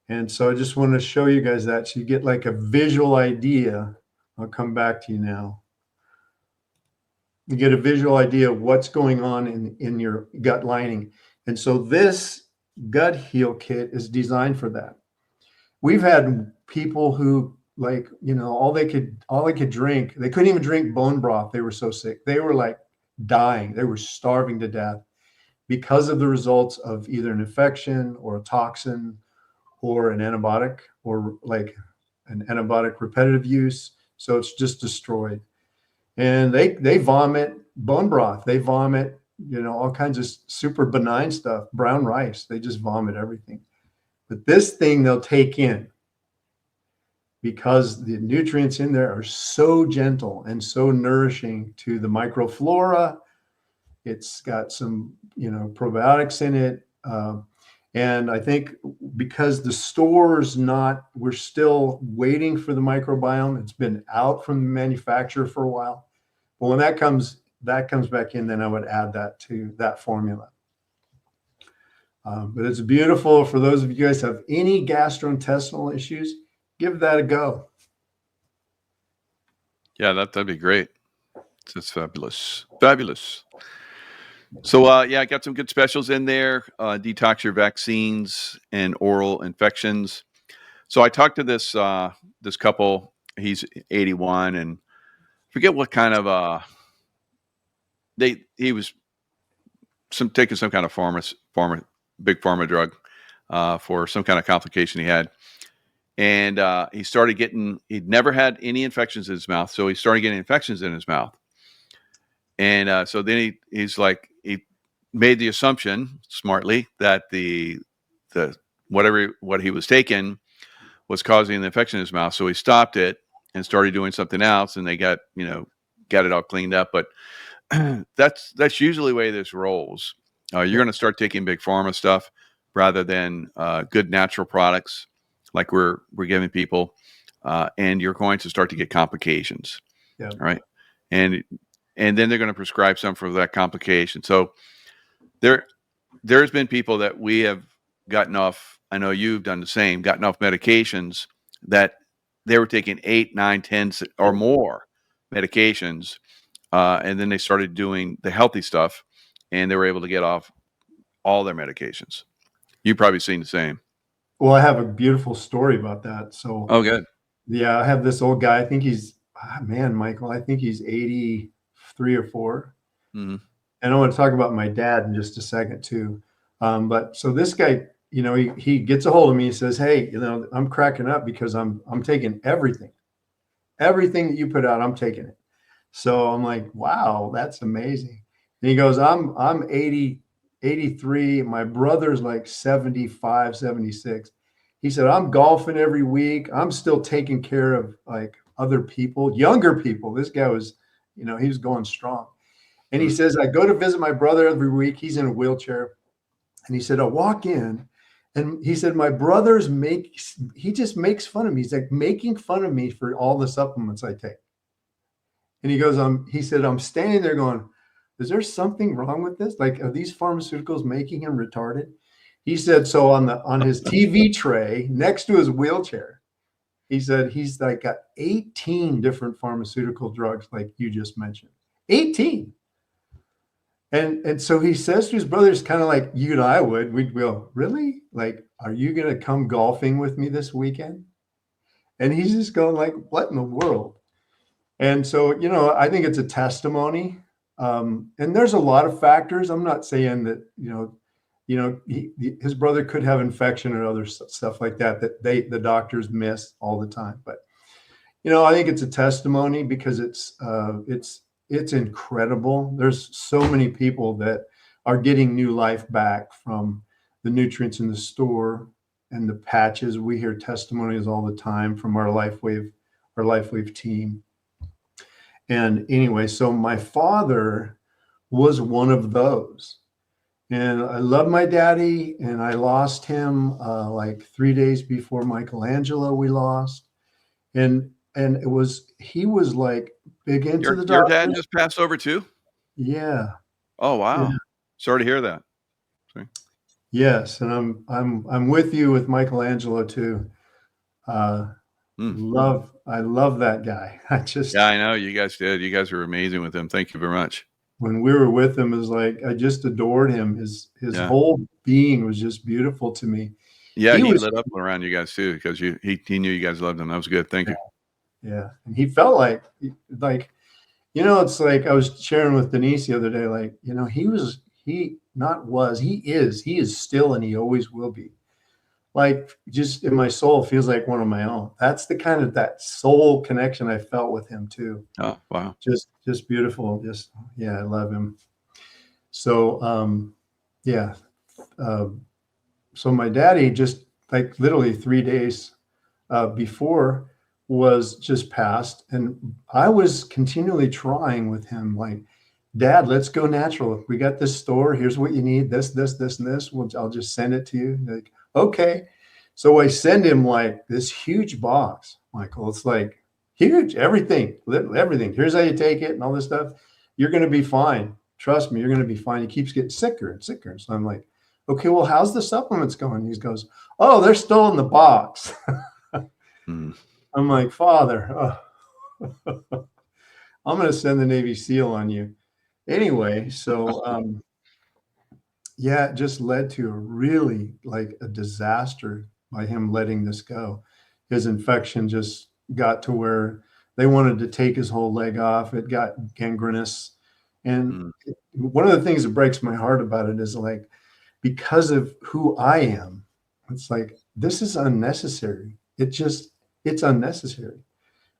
And so I just want to show you guys that so you get like a visual idea. I'll come back to you now. You get a visual idea of what's going on in your gut lining. And so this gut heal kit is designed for that. We've had people who, like, you know, all they could drink, they couldn't even drink bone broth. They were so sick. They were like dying. They were starving to death because of the results of either an infection or a toxin or an antibiotic, or like an antibiotic repetitive use. So it's just destroyed. And they vomit bone broth. They vomit, you know, all kinds of super benign stuff, brown rice. They just vomit everything. But this thing they'll take in. because the nutrients in there are so gentle and so nourishing to the microflora. It's got some, probiotics in it. And I think because the store's we're still waiting for the microbiome. It's been out from the manufacturer for a while. But when that comes back in, then I would add that to that formula. But it's beautiful. For those of you guys who have any gastrointestinal issues, give that a go. Yeah, that'd be great. It's fabulous. Fabulous. So, yeah, I got some good specials in there. Detox your vaccines and oral infections. So I talked to this couple. He's 81, and forget what kind of he was taking some kind of big pharma drug for some kind of complication he had. And he started he'd never had any infections in his mouth. So he started getting infections in his mouth. And so then he made the assumption smartly that what he was taking was causing the infection in his mouth. So he stopped it and started doing something else, and they got it all cleaned up. But that's usually the way this rolls. You're going to start taking big pharma stuff rather than good natural products like we're giving people, and you're going to start to get complications. Yeah. Right. And then they're going to prescribe some for that complication. So there's been people that we have gotten off. I know you've done the same, gotten off medications that they were taking 8, 9, 10 or more medications. And then they started doing the healthy stuff, and they were able to get off all their medications. You've probably seen the same. Well, I have a beautiful story about that. So, Oh, good. Yeah, I have this old guy. I think Michael, I think he's 83 or 4. Mm-hmm. And I want to talk about my dad in just a second too. But so this guy, he gets a hold of me. He says, "Hey, I'm cracking up because I'm taking everything that you put out. I'm taking it." So I'm like, "Wow, that's amazing." And he goes, "I'm 80, 83. My brother's like 75, 76." He said, "I'm golfing every week. I'm still taking care of like other people, younger people." This guy was, he was going strong. And he says, "I go to visit my brother every week. He's in a wheelchair." And he said, "I walk in." And he said, "My he just makes fun of me. He's like making fun of me for all the supplements I take." And he goes, he said, "I'm standing there going, is there something wrong with this? Like, are these pharmaceuticals making him retarded?" He said, so on his TV tray next to his wheelchair, he said he's like got 18 different pharmaceutical drugs, like you just mentioned. 18. And so he says to his brothers, kind of like you and I would, we'd go, "Really? Like, are you going to come golfing with me this weekend?" And he's just going like, "What in the world?" And so, I think it's a testimony. And there's a lot of factors. I'm not saying that, his brother could have infection or other stuff like that the doctors miss all the time. But, I think it's a testimony because it's incredible. There's so many people that are getting new life back from the nutrients in the store and the patches. We hear testimonies all the time from our LifeWave team. And anyway, so my father was one of those. And I love my daddy, and I lost him like 3 days before Michelangelo we lost. And he was like big into the Your dad doctors. just passed over too? Yeah. Oh, wow. Yeah. Sorry to hear that. Sorry. Yes, and I'm with you with Michelangelo too. I love that guy. Yeah, I know you guys did. You guys were amazing with him. Thank you very much. When we were with him, it was like I just adored him. His whole being was just beautiful to me. Yeah, he lit up around you guys too because he knew you guys loved him. That was good. Thank you. Yeah, and he felt like it's like I was sharing with Denise the other day. Like he is still, and he always will be. Like just in my soul feels like one of my own. That's the kind of that soul connection I felt with him too. Oh, wow. Just beautiful. I love him. So, so my daddy just like literally 3 days before was just passed, and I was continually trying with him, like, Dad, let's go natural. We got this store. Here's what you need. This, and this. I'll just send it to you. Like, okay. So I send him like this huge box, Michael. It's like huge, everything. Here's how you take it and all this stuff. You're going to be fine. Trust me, you're going to be fine. He keeps getting sicker and sicker. So I'm like, okay, well, how's the supplements going? He goes, oh, they're still in the box. Mm. I'm like, Father, I'm going to send the Navy SEAL on you. Anyway, so yeah, it just led to a really like a disaster by him letting this go. His infection just got to where they wanted to take his whole leg off. It got gangrenous. And one of the things that breaks my heart about it is like, because of who I am, it's like, this is unnecessary. It's unnecessary.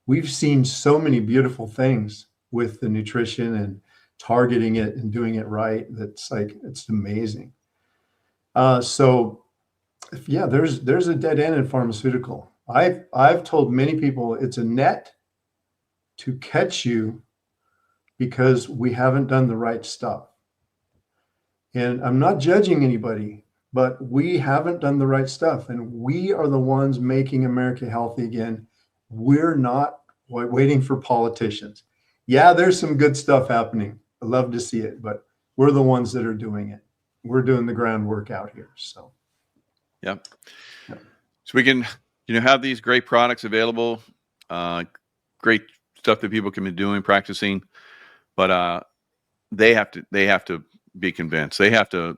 We've seen so many beautiful things with the nutrition and targeting it and doing it right. That's like, it's amazing. So yeah, there's a dead end in pharmaceutical. I've told many people it's a net to catch you because we haven't done the right stuff. And I'm not judging anybody, but we haven't done the right stuff. And we are the ones making America healthy again. We're not waiting for politicians. Yeah, there's some good stuff happening. I love to see it, but we're the ones that are doing it. We're doing the groundwork out here. So, Yep. So we can, have these great products available, great stuff that people can be doing, practicing, but they have to be convinced. They have to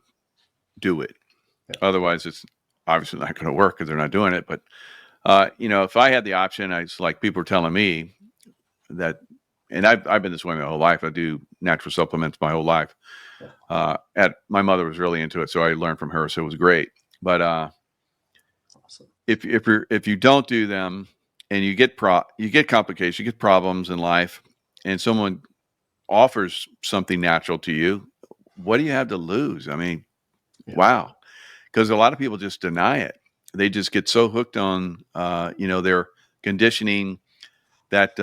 do it. Yeah. Otherwise, it's obviously not going to work because they're not doing it. But if I had the option, it's like people are telling me that, and I've been this way my whole life. I do natural supplements my whole life. My mother was really into it, so I learned from her, so it was great. But awesome. if you don't do them and you get complications, you get problems in life, and someone offers something natural to you, what do you have to lose? I mean, wow. Because a lot of people just deny it. They just get so hooked on, their conditioning that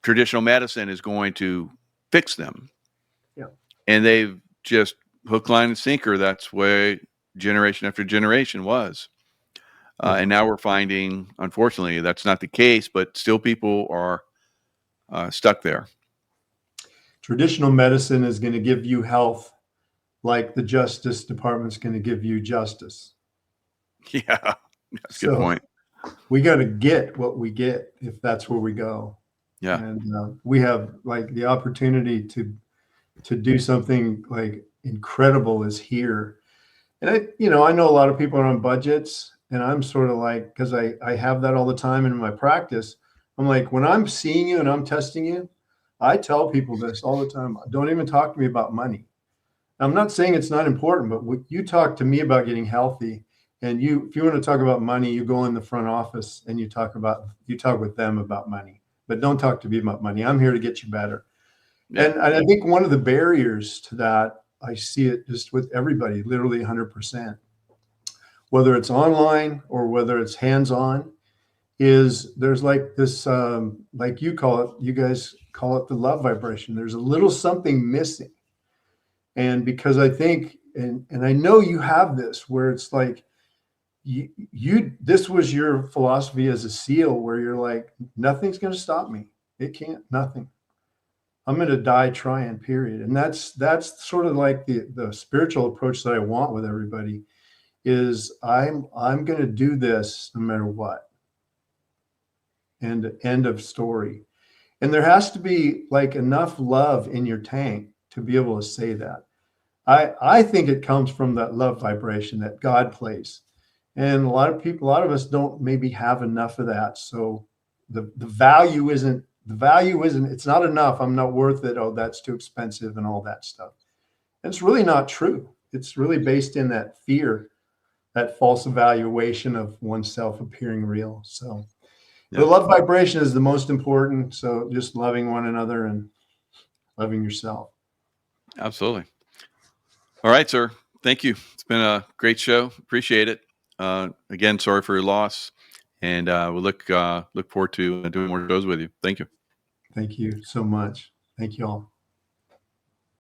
traditional medicine is going to fix them. Yeah. And they've just hook, line, and sinker. That's where generation after generation was. And now we're finding, unfortunately, that's not the case, but still people are stuck there. Traditional medicine is going to give you health like the Justice Department's going to give you justice. Yeah, that's a good point. We got to get what we get if that's where we go. Yeah. And we have like the opportunity to do something like incredible is here. And I know a lot of people are on budgets, and I'm sort of like, because I have that all the time in my practice. I'm like, when I'm seeing you and I'm testing you, I tell people this all the time. Don't even talk to me about money. I'm not saying it's not important, but you talk to me about getting healthy, and if you want to talk about money, you go in the front office and you talk with them about money, but don't talk to me about money. I'm here to get you better. Yeah. And I think one of the barriers to that, I see it just with everybody, literally 100%, whether it's online or whether it's hands-on, is there's like this, like you guys call it the love vibration. There's a little something missing. And because I think, and I know you have this, where it's like, this was your philosophy as a SEAL, where you're like, nothing's going to stop me. It can't, nothing. I'm going to die trying, period. And that's sort of like the spiritual approach that I want with everybody is I'm going to do this no matter what. And end of story. And there has to be like enough love in your tank to be able to say that. I think it comes from that love vibration that God plays. And a lot of us don't maybe have enough of that. So the value isn't, it's not enough. I'm not worth it. Oh, that's too expensive and all that stuff. And it's really not true. It's really based in that fear, that false evaluation of oneself appearing real. So the love vibration is the most important. So just loving one another and loving yourself. Absolutely. All right, sir. Thank you. It's been a great show. Appreciate it. Again, sorry for your loss. And we'll look forward to doing more shows with you. Thank you. Thank you so much. Thank you all.